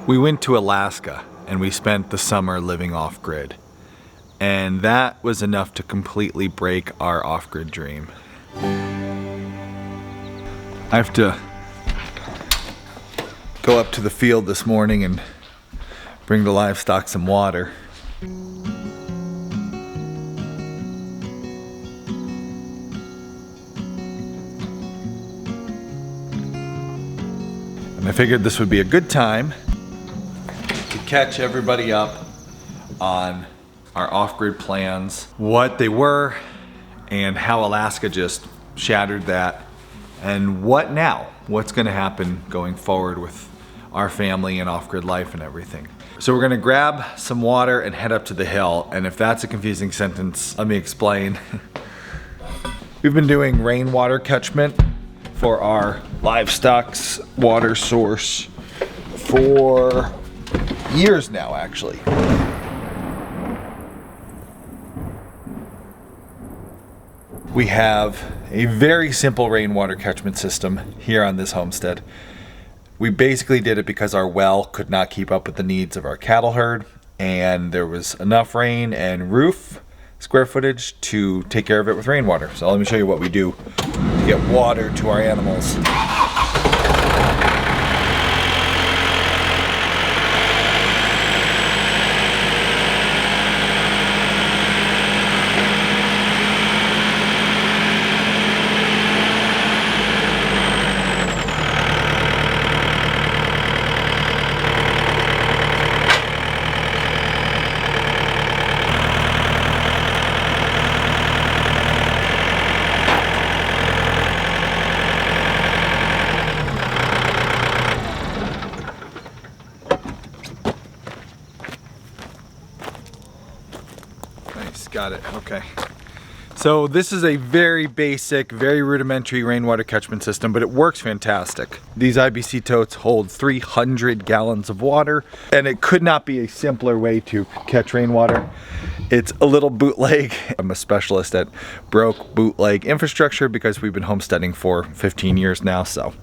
We went to Alaska and we spent the summer living off-grid. And that was enough to completely break our off-grid dream. I have to go up to the field this morning and bring the livestock some water. And I figured this would be a good time to catch everybody up on our off-grid plans, what they were, and how Alaska just shattered that, and what now? What's gonna happen going forward with our family and off-grid life and everything. So we're gonna grab some water and head up to the hill, and if that's a confusing sentence, let me explain. We've been doing rainwater catchment for our livestock's water source for years now, actually. We have a very simple rainwater catchment system here on this homestead. We basically did it because our well could not keep up with the needs of our cattle herd, and there was enough rain and roof square footage to take care of it with rainwater. So let me show you what we do to get water to our animals. Got it, okay. So this is a very basic, very rudimentary rainwater catchment system, but it works fantastic. These IBC totes hold 300 gallons of water, and it could not be a simpler way to catch rainwater. It's a little bootleg. I'm a specialist at broke bootleg infrastructure because we've been homesteading for 15 years now, so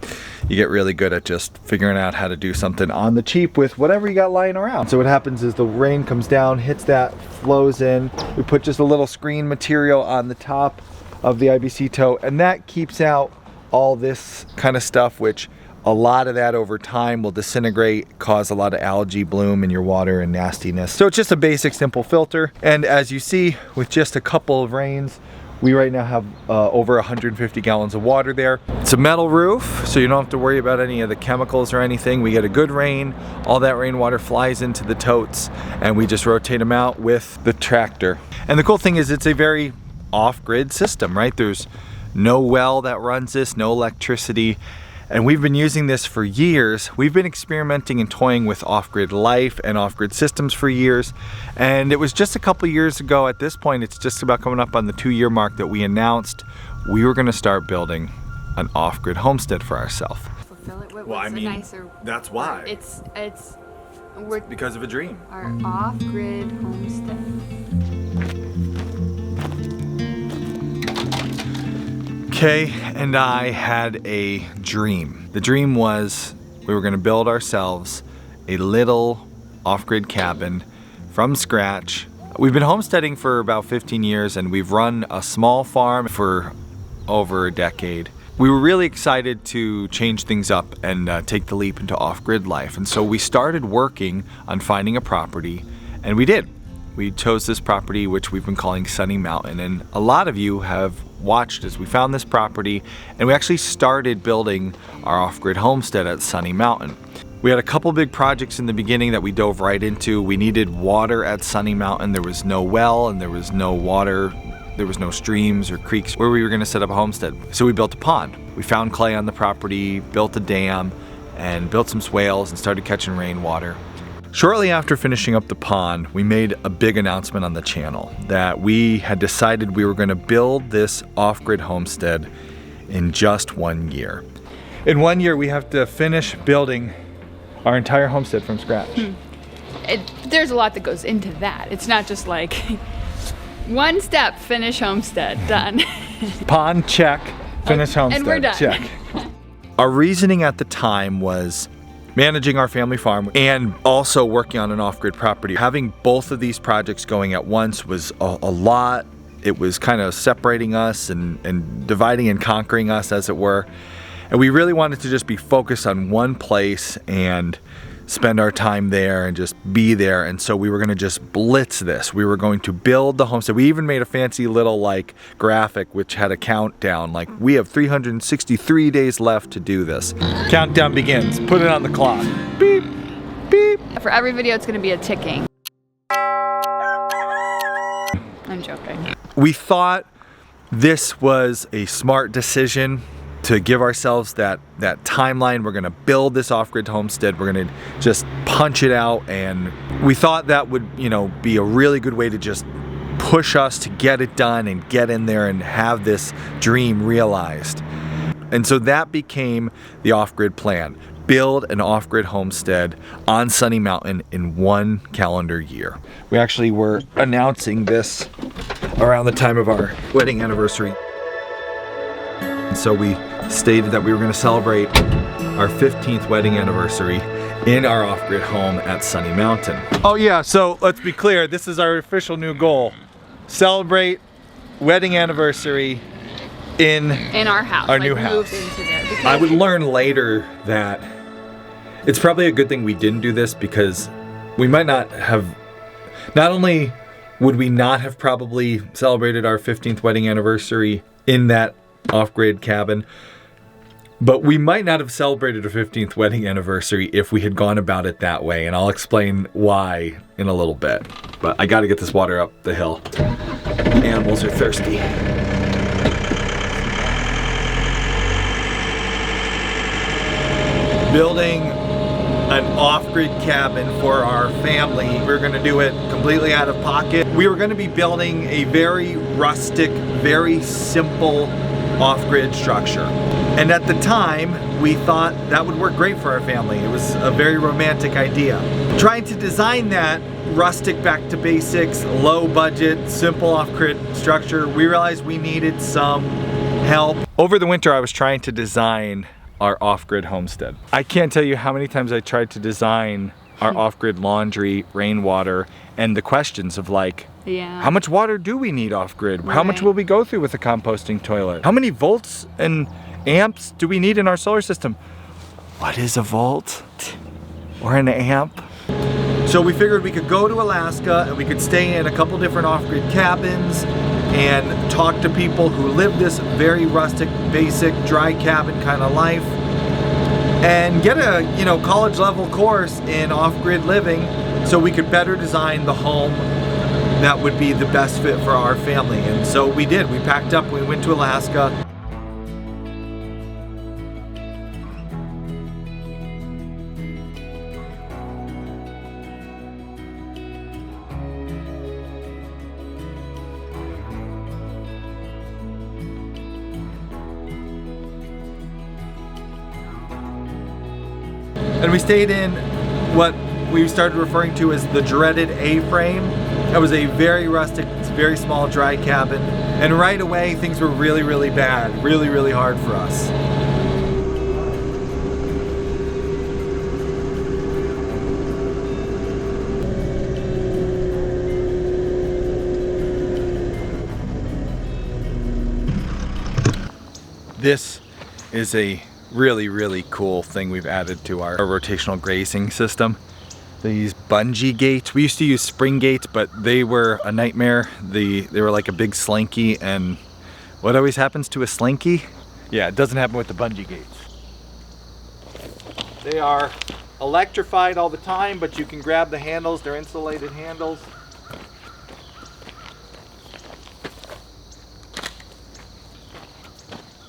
you get really good at just figuring out how to do something on the cheap with whatever you got lying around. So what happens is the rain comes down, hits that, flows in. We put just a little screen material on the top of the IBC tote, and that keeps out all this kind of stuff, which a lot of that over time will disintegrate, cause a lot of algae bloom in your water and nastiness. So it's just a basic, simple filter. And as you see, with just a couple of rains, we right now have over 150 gallons of water there. It's a metal roof, so you don't have to worry about any of the chemicals or anything. We get a good rain, all that rainwater flies into the totes, and we just rotate them out with the tractor. And the cool thing is it's a very off-grid system, right? There's no well that runs this, no electricity. And we've been using this for years. We've been experimenting and toying with off-grid life and off-grid systems for years. And it was just a couple years ago, at this point, it's just about coming up on the 2-year mark, that we announced we were gonna start building an off-grid homestead for ourselves. Fulfill it. Well, I mean, that's why. We're because of a dream. Our off-grid homestead. Kay and I had a dream. The dream was we were gonna build ourselves a little off-grid cabin from scratch. We've been homesteading for about 15 years, and we've run a small farm for over a decade. We were really excited to change things up and take the leap into off-grid life. And so we started working on finding a property, and we did. We chose this property, which we've been calling Sunny Mountain, and a lot of you have watched as we found this property, and we actually started building our off-grid homestead at Sunny Mountain. We had a couple big projects in the beginning that we dove right into. We needed water at Sunny Mountain. There was no well, and there was no water. There was no streams or creeks where we were gonna set up a homestead. So we built a pond. We found clay on the property, built a dam, and built some swales and started catching rainwater. Shortly after finishing up the pond, we made a big announcement on the channel that we had decided we were gonna build this off-grid homestead in just 1 year. In 1 year, we have to finish building our entire homestead from scratch. There's a lot that goes into that. It's not just like one step, finish homestead, done. Pond, check. Finish homestead, and we're done. check. Our reasoning at the time was managing our family farm and also working on an off-grid property. Having both of these projects going at once was a lot. It was kind of separating us and dividing and conquering us, as it were. And we really wanted to just be focused on one place and spend our time there and just be there. And so we were gonna just blitz this. We were going to build the homestead. We even made a fancy little like graphic which had a countdown, like we have 363 days left to do this. Countdown begins. Put it on the clock. Beep, beep. For every video, it's gonna be a ticking. I'm joking. We thought this was a smart decision to give ourselves that timeline. We're gonna build this off-grid homestead. We're gonna just punch it out, and we thought that would, you know, be a really good way to just push us to get it done and get in there and have this dream realized. And so that became the off-grid plan. Build an off-grid homestead on Sunny Mountain in 1 calendar year. We actually were announcing this around the time of our wedding anniversary. So we stated that we were going to celebrate our 15th wedding anniversary in our off-grid home at Sunny Mountain. Oh yeah, so let's be clear, this is our official new goal. Celebrate wedding anniversary in our house. Our new house. Into there I would learn later that it's probably a good thing we didn't do this, because we might not have, not only would we not have probably celebrated our 15th wedding anniversary in that off-grid cabin, but we might not have celebrated a 15th wedding anniversary if we had gone about it that way, and I'll explain why in a little bit. But I gotta get this water up the hill. Animals are thirsty. Building an off-grid cabin for our family. We're gonna do it completely out of pocket. We were gonna be building a very rustic, very simple off-grid structure. And at the time, we thought that would work great for our family. It was a very romantic idea. Trying to design that rustic, back to basics, low budget, simple off-grid structure, we realized we needed some help. Over the winter, I was trying to design our off-grid homestead. I can't tell you how many times I tried to design our off-grid laundry, rainwater, and the questions of like, how much water do we need off-grid? How much will we go through with a composting toilet? How many volts and amps do we need in our solar system? What is a volt or an amp? So we figured we could go to Alaska and we could stay in a couple different off-grid cabins and talk to people who live this very rustic, basic, dry cabin kind of life, and get a, you know, college level course in off-grid living so we could better design the home that would be the best fit for our family. And so we did. We packed up, we went to Alaska. And we stayed in what we started referring to as the dreaded A-frame. That was a very rustic, very small, dry cabin. And right away, things were really, really bad, really, really hard for us. This is a really, really cool thing we've added to our rotational grazing system. These bungee gates. We used to use spring gates, but they were a nightmare. They were like a big slinky, and what always happens to a slinky? Yeah, it doesn't happen with the bungee gates. They are electrified all the time, but you can grab the handles. They're insulated handles.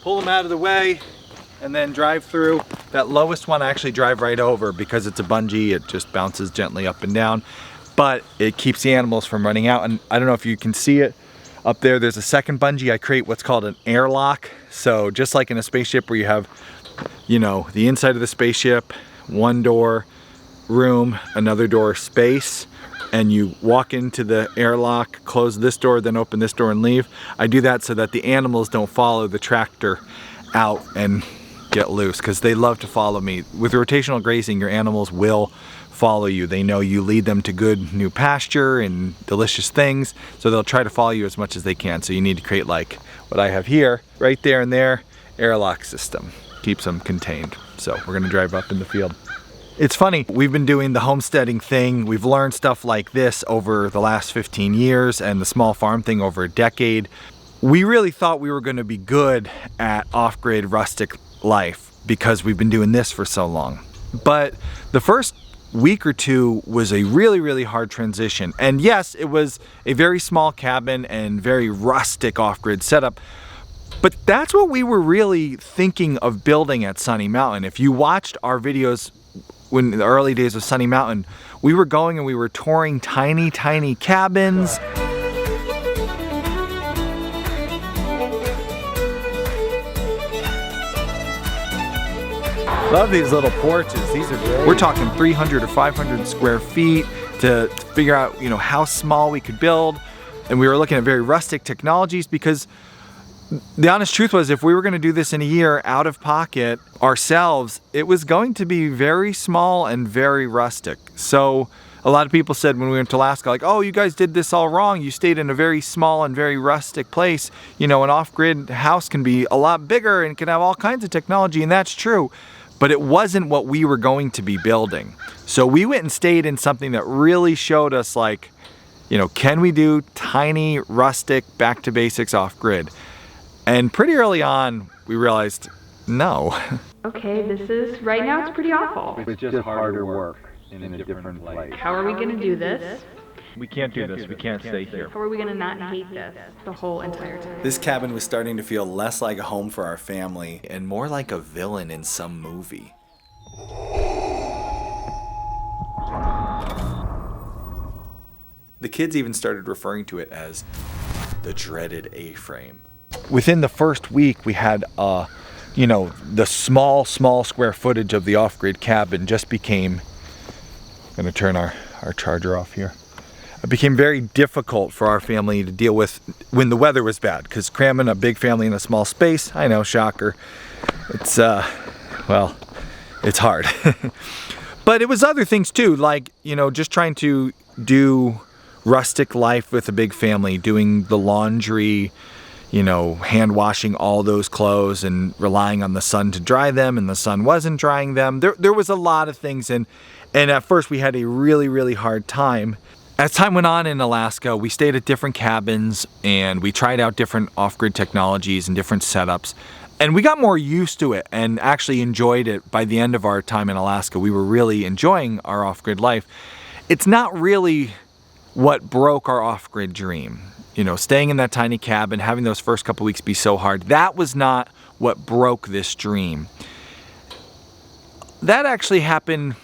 Pull them out of the way and then drive through. That lowest one I actually drive right over because it's a bungee. It just bounces gently up and down, but it keeps the animals from running out. And I don't know if you can see it up there. There's a second bungee. I create what's called an airlock. So just like in a spaceship where you have, you know, the inside of the spaceship, one door room, another door space, and you walk into the airlock, close this door, then open this door and leave. I do that so that the animals don't follow the tractor out and get loose because they love to follow me. With rotational grazing, your animals will follow you. They know you lead them to good new pasture and delicious things, so they'll try to follow you as much as they can. So you need to create like what I have here, right there and there, airlock system. Keeps them contained. So we're gonna drive up in the field. It's funny, we've been doing the homesteading thing. We've learned stuff like this over the last 15 years and the small farm thing over a decade. We really thought we were gonna be good at off-grid rustic life because we've been doing this for so long. But the first week or two was a really hard transition. And yes, it was a very small cabin and very rustic off-grid setup, but that's what we were really thinking of building at Sunny Mountain. If you watched our videos when in the early days of Sunny Mountain, we were going and we were touring tiny cabins. Love these little porches. These are great. We're talking 300 or 500 square feet to figure out, you know, how small we could build. And we were looking at very rustic technologies because the honest truth was if we were going to do this in a year out of pocket ourselves, it was going to be very small and very rustic. So a lot of people said when we went to Alaska, like, oh, you guys did this all wrong. You stayed in a very small and very rustic place. You know, an off-grid house can be a lot bigger and can have all kinds of technology, and that's true. But it wasn't what we were going to be building. So we went and stayed in something that really showed us, like, you know, can we do tiny, rustic, back to basics off-grid? And pretty early on, we realized, no. Okay, this is, right now it's pretty awful. It's just harder work in a different place. How are we gonna do this? We can't do this. We can't stay here. How are we gonna not hate this the whole entire time? This cabin was starting to feel less like a home for our family and more like a villain in some movie. The kids even started referring to it as the dreaded A-frame. Within the first week, we had, you know, the small square footage of the off-grid cabin just became, I'm gonna turn our charger off here. It became very difficult for our family to deal with when the weather was bad, because cramming a big family in a small space, I know, shocker. It's, well, it's hard. But it was other things too, like, you know, just trying to do rustic life with a big family, doing the laundry, you know, hand washing all those clothes and relying on the sun to dry them, and the sun wasn't drying them. There was a lot of things, and at first we had a really hard time. As time went on in Alaska, we stayed at different cabins and we tried out different off-grid technologies and different setups. And we got more used to it and actually enjoyed it by the end of our time in Alaska. We were really enjoying our off-grid life. It's not really what broke our off-grid dream. You know, staying in that tiny cabin, having those first couple weeks be so hard, that was not what broke this dream. That actually happened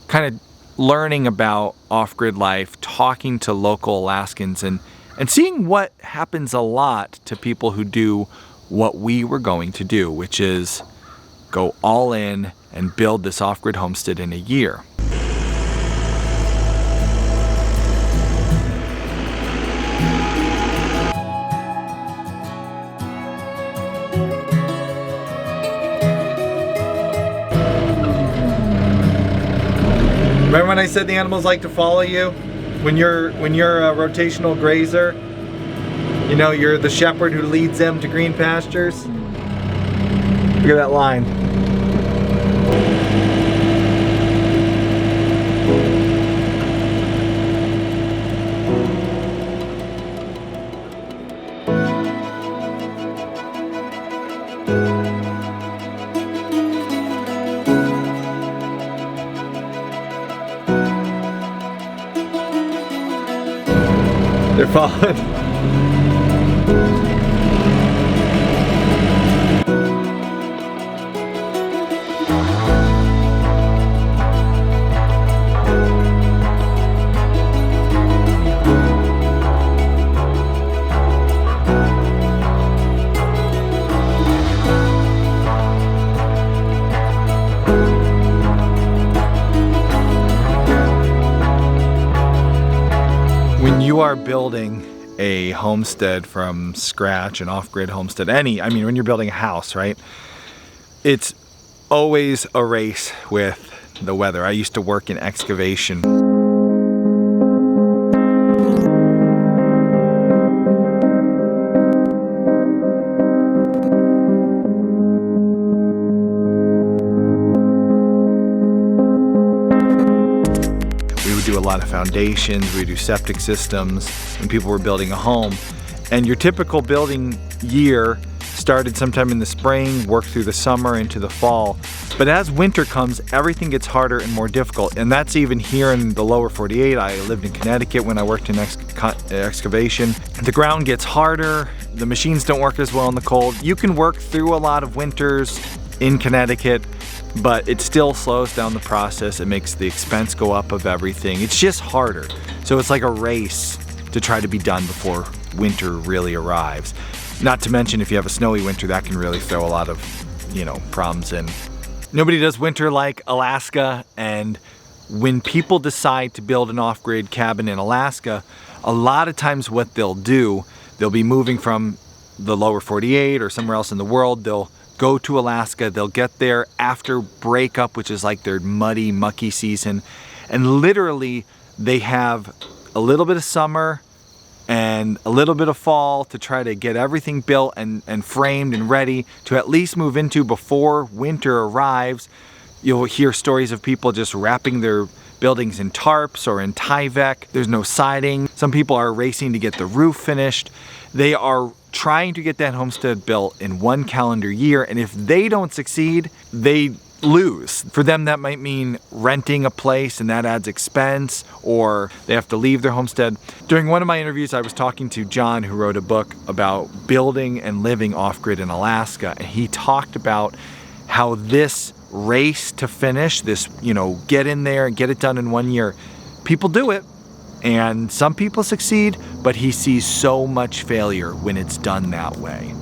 kind of learning about off-grid life, talking to local Alaskans, and seeing what happens a lot to people who do what we were going to do, which is go all in and build this off-grid homestead in a year. Remember when I said the animals like to follow you? When you're a rotational grazer, you know, you're the shepherd who leads them to green pastures. Look at that line. They're following. When you are building a homestead from scratch, an off-grid homestead, when you're building a house, right? It's always a race with the weather. I used to work in excavation. We would do a lot of foundations, we would do septic systems when people were building a home. And your typical building year started sometime in the spring, worked through the summer into the fall. But as winter comes, everything gets harder and more difficult. And that's even here in the lower 48. I lived in Connecticut when I worked in excavation. The ground gets harder, the machines don't work as well in the cold. You can work through a lot of winters in Connecticut, but it still slows down the process. It makes the expense go up of everything. It's just harder. So it's like a race to try to be done before winter really arrives. Not to mention, if you have a snowy winter, that can really throw a lot of, problems in. Nobody does winter like Alaska, and when people decide to build an off-grid cabin in Alaska, a lot of times what they'll do, they'll be moving from the lower 48 or somewhere else in the world. They'll go to Alaska, they'll get there after breakup, which is like their muddy, mucky season, and literally they have a little bit of summer and a little bit of fall to try to get everything built and framed and ready to at least move into before winter arrives. You'll hear stories of people just wrapping their buildings in tarps or in Tyvek. There's no siding. Some people are racing to get the roof finished. They are trying to get that homestead built in 1 calendar year, and if they don't succeed, they lose. For them, that might mean renting a place, and that adds expense, or they have to leave their homestead. During one of my interviews, I was talking to John, who wrote a book about building and living off-grid in Alaska, and he talked about how this race to finish, this, get in there and get it done in 1 year, people do it, and some people succeed, but he sees so much failure when it's done that way.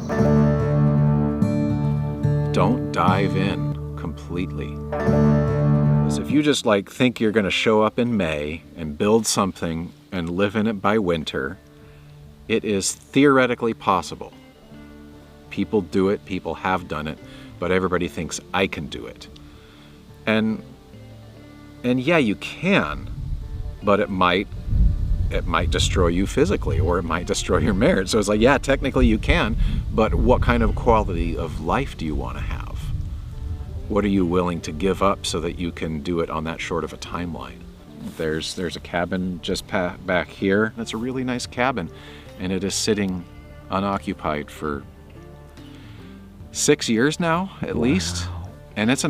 Don't dive in completely. Because if you just think you're going to show up in May and build something and live in it by winter, it is theoretically possible. People do it, people have done it, but everybody thinks I can do it. And yeah, you can, but it might destroy you physically, or it might destroy your marriage. So it's yeah, technically you can, but what kind of quality of life do you want to have? What are you willing to give up so that you can do it on that short of a timeline? There's a cabin just back here. That's a really nice cabin, and it is sitting unoccupied for 6 years now, at least. And it's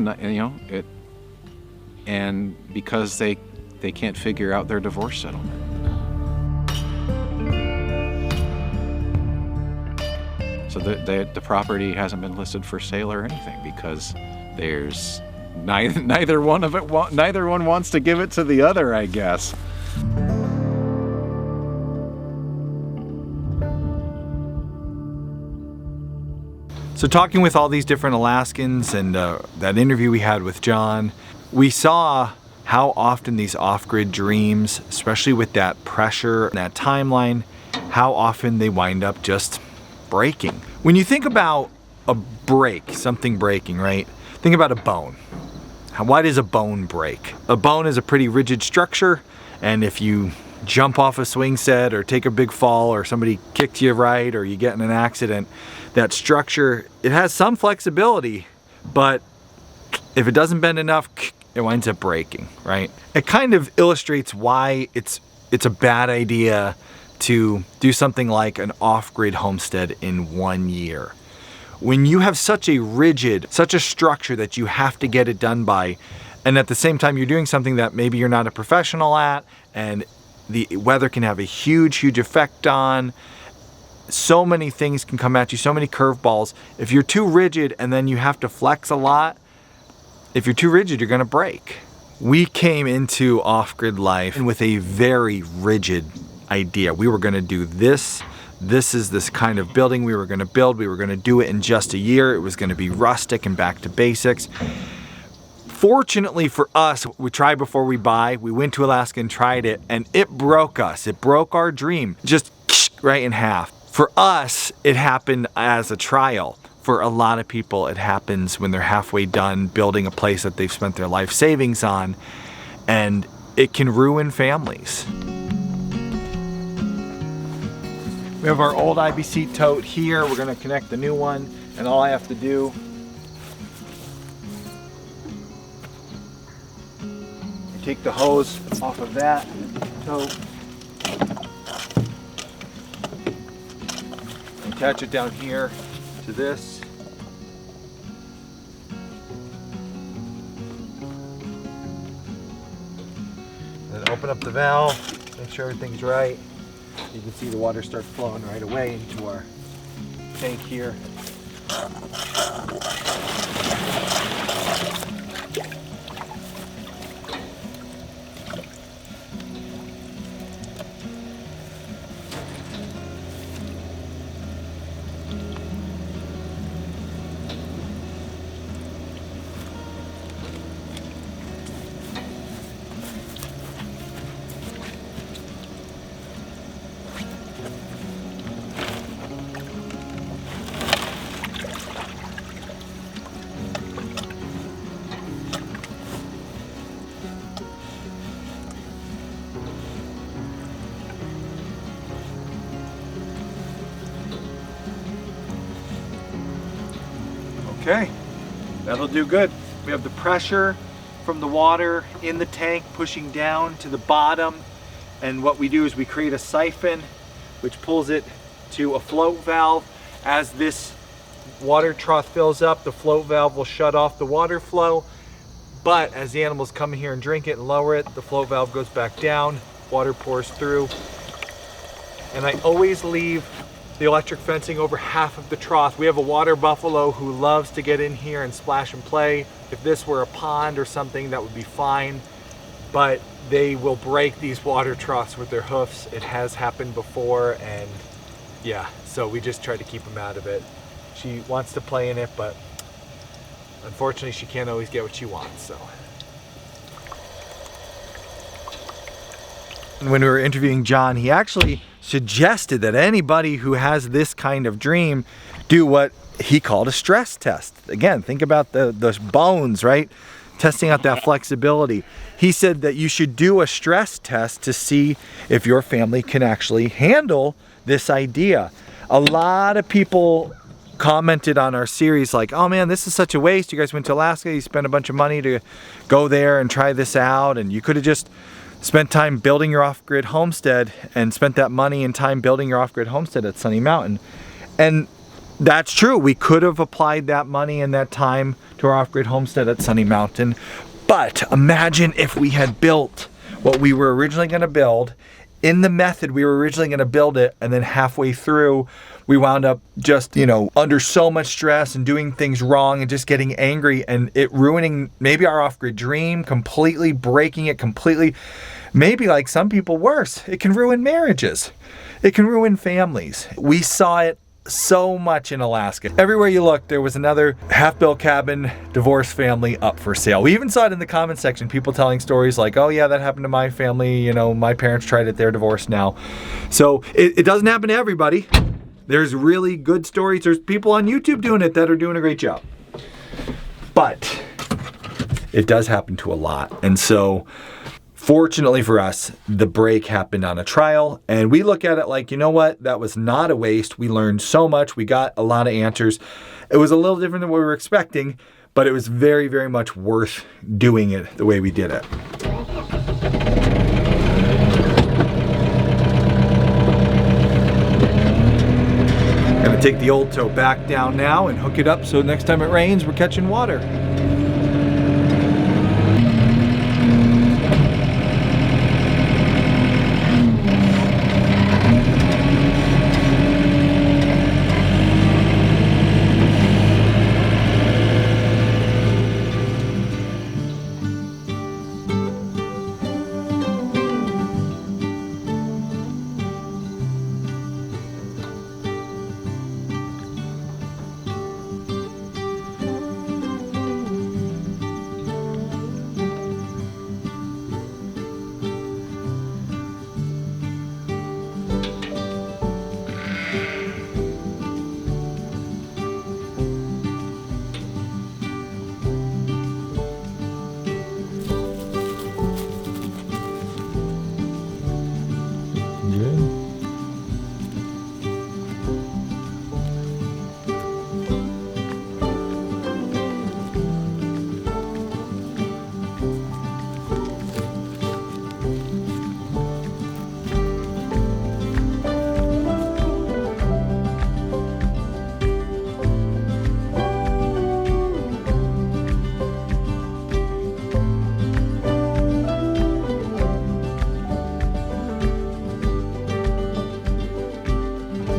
and because they can't figure out their divorce settlement. So the property hasn't been listed for sale or anything because there's neither one wants to give it to the other, I guess. So talking with all these different Alaskans and that interview we had with John, we saw how often these off-grid dreams, especially with that pressure, that timeline, how often they wind up just breaking. When you think about a break, something breaking, right? Think about a bone. Why does a bone break? A bone is a pretty rigid structure, and if you jump off a swing set or take a big fall or somebody kicks you right or you get in an accident, that structure, it has some flexibility, but if it doesn't bend enough, it winds up breaking, right? It kind of illustrates why it's a bad idea to do something like an off-grid homestead in 1 year. When you have such a structure that you have to get it done by, and at the same time you're doing something that maybe you're not a professional at, and the weather can have a huge effect on, so many things can come at you, so many curveballs. If you're too rigid and then you have to flex a lot, if you're too rigid, you're gonna break. We came into off-grid life with a very rigid idea. We were gonna do this. This is this kind of building we were gonna build. We were gonna do it in just a year. It was gonna be rustic and back to basics. Fortunately for us, we tried before we buy. We went to Alaska and tried it, and it broke us. It broke our dream, just right in half. For us, it happened as a trial. for a lot of people, it happens when they're halfway done building a place that they've spent their life savings on, and it can ruin families. We have our old IBC tote here. We're gonna connect the new one, and all I have to do take the hose off of that tote, attach it down here to this. Then open up the valve, make sure everything's right. You can see the water starts flowing right away into our tank here. Okay, that'll do good. We have the pressure from the water in the tank pushing down to the bottom, and what we do is we create a siphon which pulls it to a float valve. As this water trough fills up, the float valve will shut off the water flow, but as the animals come here and drink it and lower it, the float valve goes back down, water pours through. And I always leave the electric fencing over half of the trough. We have a water buffalo who loves to get in here and splash and play. If this were a pond or something, that would be fine, but they will break these water troughs with their hoofs. It has happened before, and yeah, so we just try to keep them out of it. She wants to play in it, but unfortunately she can't always get what she wants, so. When we were interviewing John, he actually suggested that anybody who has this kind of dream do what he called a stress test. Again, think about the bones, right? Testing out that flexibility. He said that you should do a stress test to see if your family can actually handle this idea. A lot of people commented on our series like, oh man, this is such a waste. You guys went to Alaska, you spent a bunch of money to go there and try this out, and you could have just spent time building your off-grid homestead and spent that money and time building your off-grid homestead at Sunny Mountain. And that's true. We could have applied that money and that time to our off-grid homestead at Sunny Mountain. But imagine if we had built what we were originally going to build in the method we were originally going to build it, and then halfway through we wound up just, you know, under so much stress and doing things wrong and just getting angry, and it ruining maybe our off-grid dream, completely breaking it completely. Maybe, like some people, worse, it can ruin marriages. It can ruin families. We saw it so much in Alaska. Everywhere you look, there was another half-built cabin divorced family up for sale. We even saw it in the comment section, people telling stories like, oh yeah, that happened to my family, you know, my parents tried it, they're divorced now. So it doesn't happen to everybody. There's really good stories. There's people on YouTube doing it that are doing a great job. But it does happen to a lot. And so fortunately for us, the break happened on a trial, and we look at it like, you know what, that was not a waste. We learned so much. We got a lot of answers. It was a little different than what we were expecting, but it was very, very much worth doing it the way we did it. Gonna take the old tow back down now and hook it up so next time it rains, we're catching water.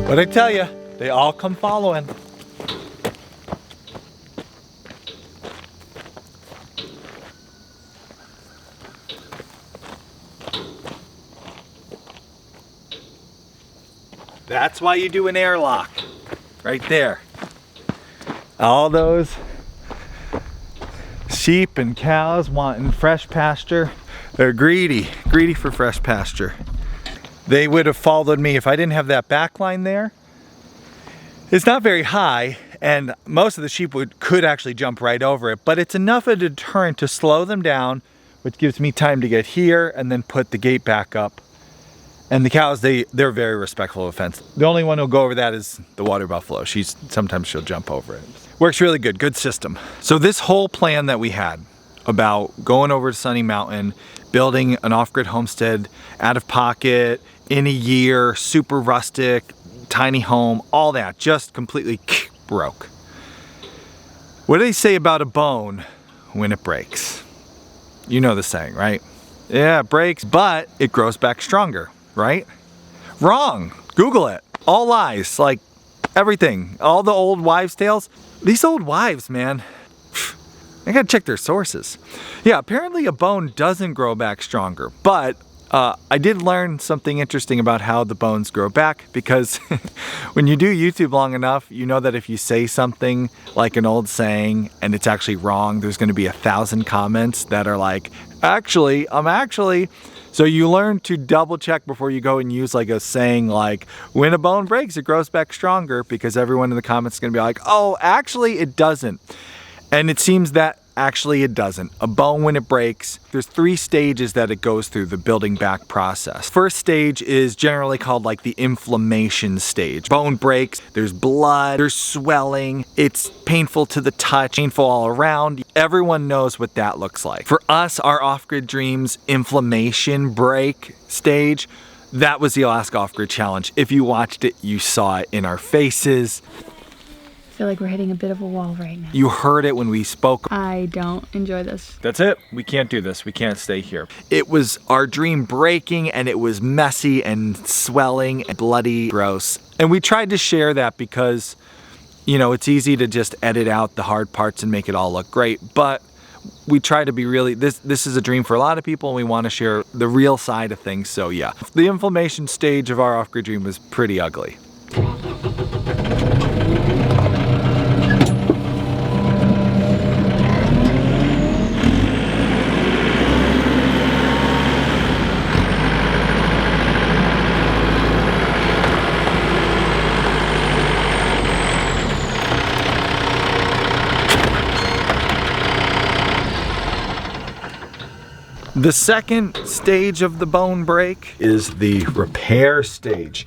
But I tell you, they all come following. That's why you do an airlock. Right there. All those sheep and cows wanting fresh pasture. They're greedy for fresh pasture. They would have followed me if I didn't have that back line there. It's not very high, and most of the sheep could actually jump right over it, but it's enough of a deterrent to slow them down, which gives me time to get here and then put the gate back up. And the cows, they're very respectful of the fence. The only one who'll go over that is the water buffalo. Sometimes she'll jump over it. Works really good system. So this whole plan that we had about going over to Sunny Mountain, building an off-grid homestead, out of pocket, in a year, super rustic, tiny home, all that, just completely broke. What do they say about a bone when it breaks? You know the saying, right? Yeah, it breaks, but it grows back stronger. Right? Wrong. Google it. All lies, like everything. All the old wives' tales. These old wives, man, I gotta check their sources. Yeah, apparently a bone doesn't grow back stronger, but I did learn something interesting about how the bones grow back, because when you do YouTube long enough, you know that if you say something like an old saying and it's actually wrong, there's gonna be 1,000 comments that are like, actually. So you learn to double check before you go and use like a saying like, when a bone breaks, it grows back stronger, because everyone in the comments is gonna be like, oh, actually it doesn't. And it seems that actually it doesn't. A bone, when it breaks, there's 3 stages that it goes through the building back process. First stage is generally called like the inflammation stage. Bone breaks, there's blood, there's swelling, it's painful to the touch, painful all around. Everyone knows what that looks like. For us, our Off-Grid Dreams inflammation break stage, that was the Alaska Off-Grid Challenge. If you watched it, you saw it in our faces. I feel like we're hitting a bit of a wall right now. You heard it when we spoke. I don't enjoy this. That's it. We can't do this. We can't stay here. It was our dream breaking, and it was messy and swelling and bloody, gross. And we tried to share that because, you know, it's easy to just edit out the hard parts and make it all look great. But we try to be really, this is a dream for a lot of people, and we want to share the real side of things. So yeah, the inflammation stage of our Off-Grid Dream was pretty ugly. The second stage of the bone break is the repair stage.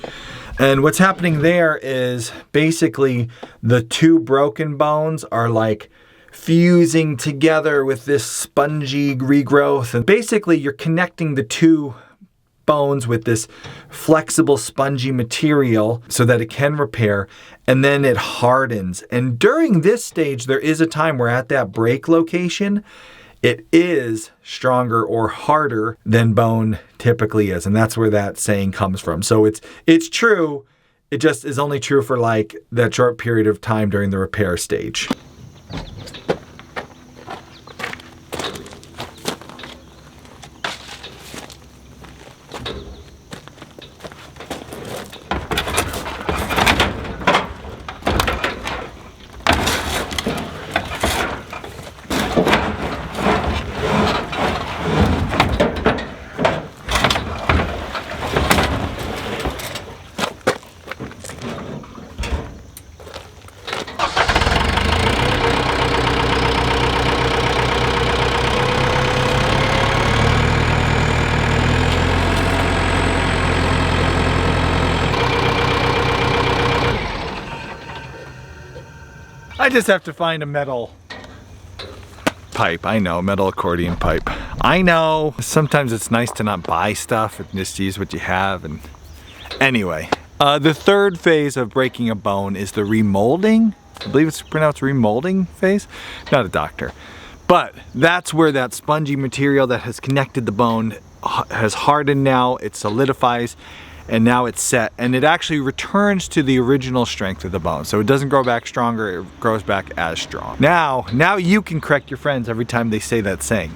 And what's happening there is basically the 2 broken bones are like fusing together with this spongy regrowth. And basically you're connecting the 2 bones with this flexible spongy material so that it can repair, and then it hardens. And during this stage, there is a time where at that break location, it is stronger or harder than bone typically is. And that's where that saying comes from. So it's true. It just is only true for like that short period of time during the repair stage. I just have to find a metal pipe. I know, metal accordion pipe. I know. Sometimes it's nice to not buy stuff and just use what you have. And anyway, the third phase of breaking a bone is the remolding. I believe it's pronounced remolding phase. Not a doctor. But that's where that spongy material that has connected the bone has hardened now. It solidifies. and now it's set, and it actually returns to the original strength of the bone. So it doesn't grow back stronger, it grows back as strong. Now you can correct your friends every time they say that saying.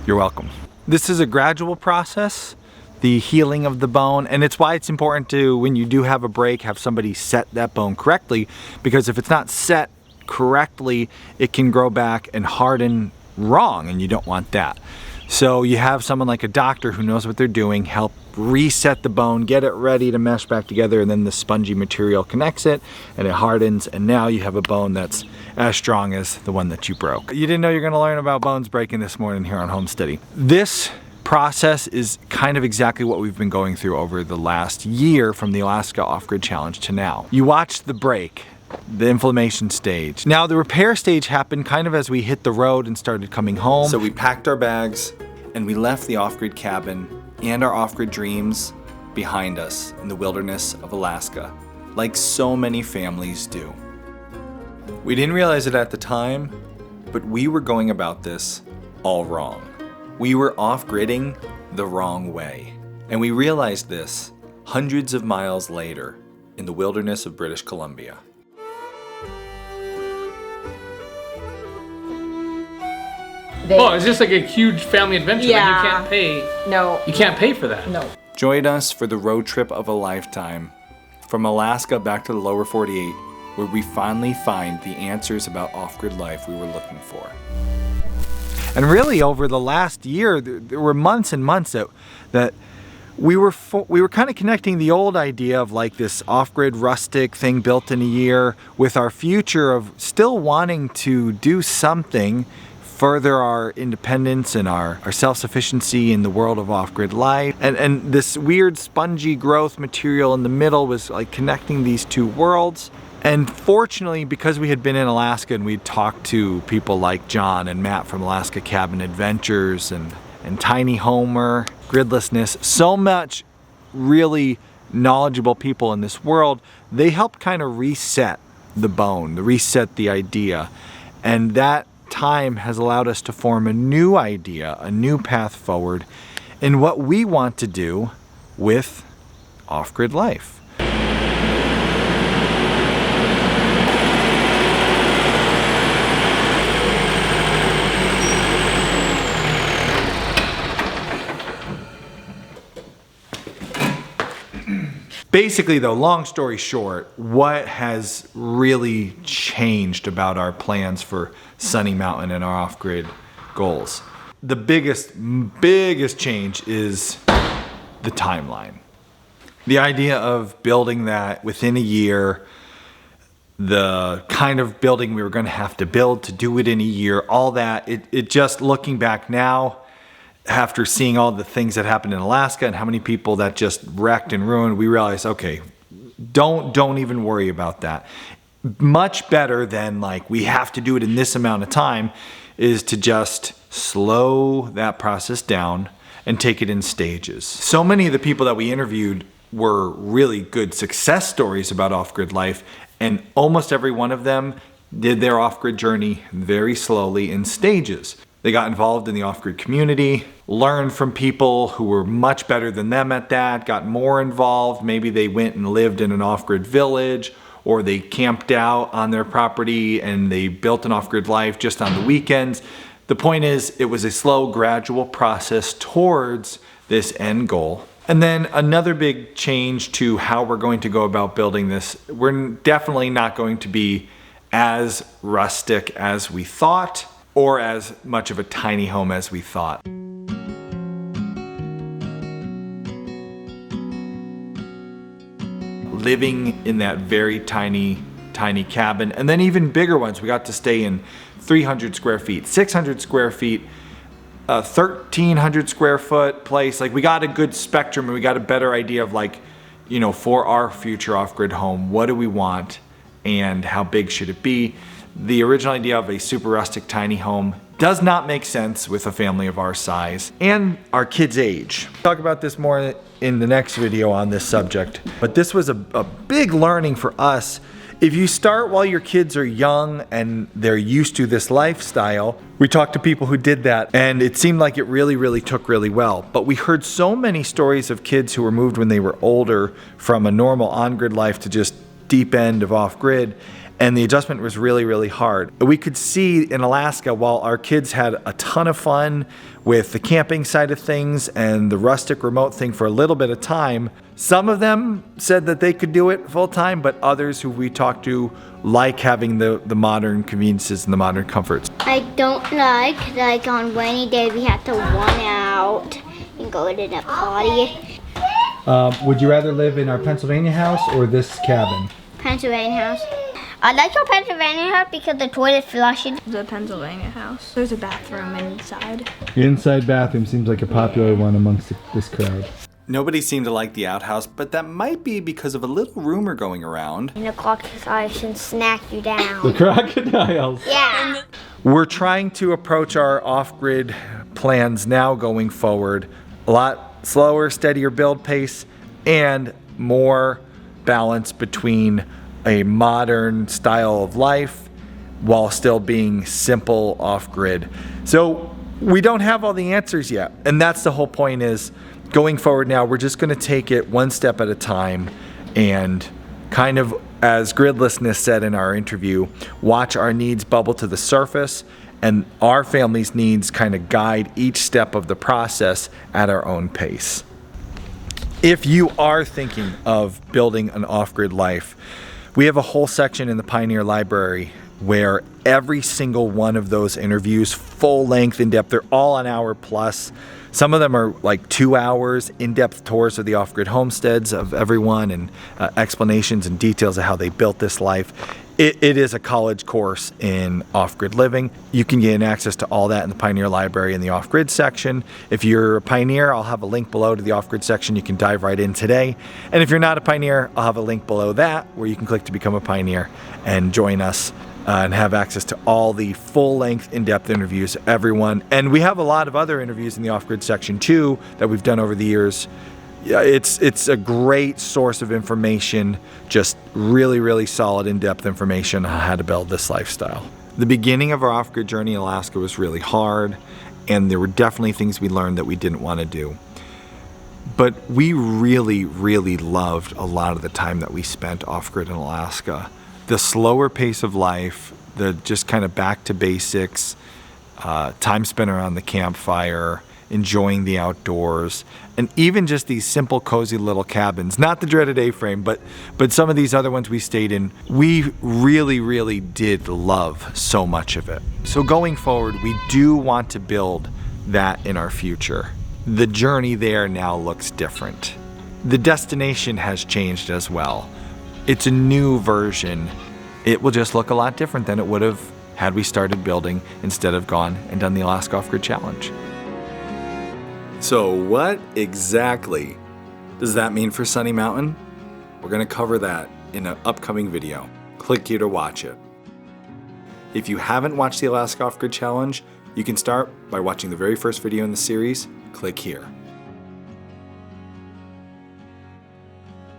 You're welcome. This is a gradual process, the healing of the bone, and it's why it's important to, when you do have a break, have somebody set that bone correctly, because if it's not set correctly, it can grow back and harden wrong, and you don't want that. So you have someone like a doctor who knows what they're doing, help reset the bone, get it ready to mesh back together, and then the spongy material connects it and it hardens, and now you have a bone that's as strong as the one that you broke. You didn't know you're gonna learn about bones breaking this morning here on Homesteady. This process is kind of exactly what we've been going through over the last year from the Alaska Off-Grid Challenge to now. You watched the break, the inflammation stage. Now the repair stage happened kind of as we hit the road and started coming home. So we packed our bags and we left the off-grid cabin and our off-grid dreams behind us in the wilderness of Alaska, like so many families do. We didn't realize it at the time, but we were going about this all wrong. We were off-gridding the wrong way. And we realized this hundreds of miles later in the wilderness of British Columbia. It's just like a huge family adventure. Yeah. Like you can't pay. No. You can't pay for that. No. Join us for the road trip of a lifetime, from Alaska back to the lower 48, where we finally find the answers about off-grid life we were looking for. And really over the last year, there were months and months that we were kind of connecting the old idea of like this off-grid rustic thing built in a year with our future of still wanting to do something, further our independence and our self-sufficiency in the world of off-grid life. And this weird spongy growth material in the middle was like connecting these two worlds. And fortunately, because we had been in Alaska and we'd talked to people like John and Matt from Alaska Cabin Adventures and Tiny Homer, Gridlessness, so much really knowledgeable people in this world, they helped kind of reset the bone, reset the idea. And that time has allowed us to form a new idea, a new path forward in what we want to do with off-grid life. Basically though, long story short, what has really changed about our plans for Sunny Mountain and our off-grid goals? The biggest change is the timeline. The idea of building that within a year, the kind of building we were going to have to build to do it in a year, all that, it just looking back now, after seeing all the things that happened in Alaska and how many people that just wrecked and ruined, we realized, okay, don't even worry about that. Much better than like, we have to do it in this amount of time, is to just slow that process down and take it in stages. So many of the people that we interviewed were really good success stories about off-grid life, and almost every one of them did their off-grid journey very slowly in stages. They got involved in the off-grid community, learned from people who were much better than them at that, got more involved. Maybe they went and lived in an off-grid village, or they camped out on their property and they built an off-grid life just on the weekends. The point is, it was a slow, gradual process towards this end goal. And then another big change to how we're going to go about building this, we're definitely not going to be as rustic as we thought, or as much of a tiny home as we thought. Living in that very tiny cabin, and then even bigger ones. We got to stay in 300 square feet, 600 square feet, a 1,300 square foot place. Like, we got a good spectrum and we got a better idea of, like, you know, for our future off-grid home, what do we want and how big should it be? The original idea of a super rustic tiny home does not make sense with a family of our size and our kids' age. I'll talk about this more in the next video on this subject, but this was a big learning for us If you start while your kids are young and they're used to this lifestyle, we talked to people who did that and it seemed like it really took really well. But we heard so many stories of kids who were moved when they were older from a normal on-grid life to just deep end of off-grid, and the adjustment was really hard. We could see in Alaska, while our kids had a ton of fun with the camping side of things and the rustic remote thing for a little bit of time, some of them said that they could do it full time, but others who we talked to like having the modern conveniences and the modern comforts. I don't like on rainy day we have to run out and go to the potty. Would you rather live in our Pennsylvania house or this cabin? Pennsylvania house. I like your Pennsylvania house because the toilet flushes. The Pennsylvania house. There's a bathroom inside. The inside bathroom seems like a popular one amongst this crowd. Nobody seemed to like the outhouse, but that might be because of a little rumor going around. And the crocodiles can snack you down. The crocodiles. Yeah. We're trying to approach our off-grid plans now going forward. A lot slower, steadier build pace, and more balance between a modern style of life while still being simple off-grid. So we don't have all the answers yet, and that's the whole point. Is going forward now, we're just going to take it one step at a time and kind of, as Gridlessness said in our interview, watch our needs bubble to the surface and our family's needs kind of guide each step of the process at our own pace. If you are thinking of building an off-grid life, we have a whole section in the Pioneer Library where every single one of those interviews, full length, in depth, they're all an hour plus. Some of them are like 2 hours, in-depth tours of the off-grid homesteads of everyone and explanations and details of how they built this life. It is a college course in off-grid living. You can gain access to all that in the Pioneer Library in the off-grid section. If you're a pioneer, I'll have a link below to the off-grid section. You can dive right in today. And if you're not a pioneer, I'll have a link below that where you can click to become a pioneer and join us and have access to all the full-length, in-depth interviews of everyone. And we have a lot of other interviews in the off-grid section too that we've done over the years. Yeah, it's a great source of information, just really solid, in-depth information on how to build this lifestyle. The beginning of our off-grid journey in Alaska was really hard, and there were definitely things we learned that we didn't want to do. But we really loved a lot of the time that we spent off-grid in Alaska. The slower pace of life, the just kind of back to basics, time spent around the campfire, enjoying the outdoors, and even just these simple cozy little cabins, not the dreaded A-frame, but some of these other ones we stayed in, we really did love so much of it. So going forward, we do want to build that in our future. The journey there now looks different. The destination has changed as well. It's a new version. It will just look a lot different than it would have had we started building instead of gone and done the Alaska Off-Grid Challenge. So what exactly does that mean for Sunny Mountain? We're going to cover that in an upcoming video. Click here to watch it. If you haven't watched the Alaska Off-Grid Challenge, you can start by watching the very first video in the series. Click here.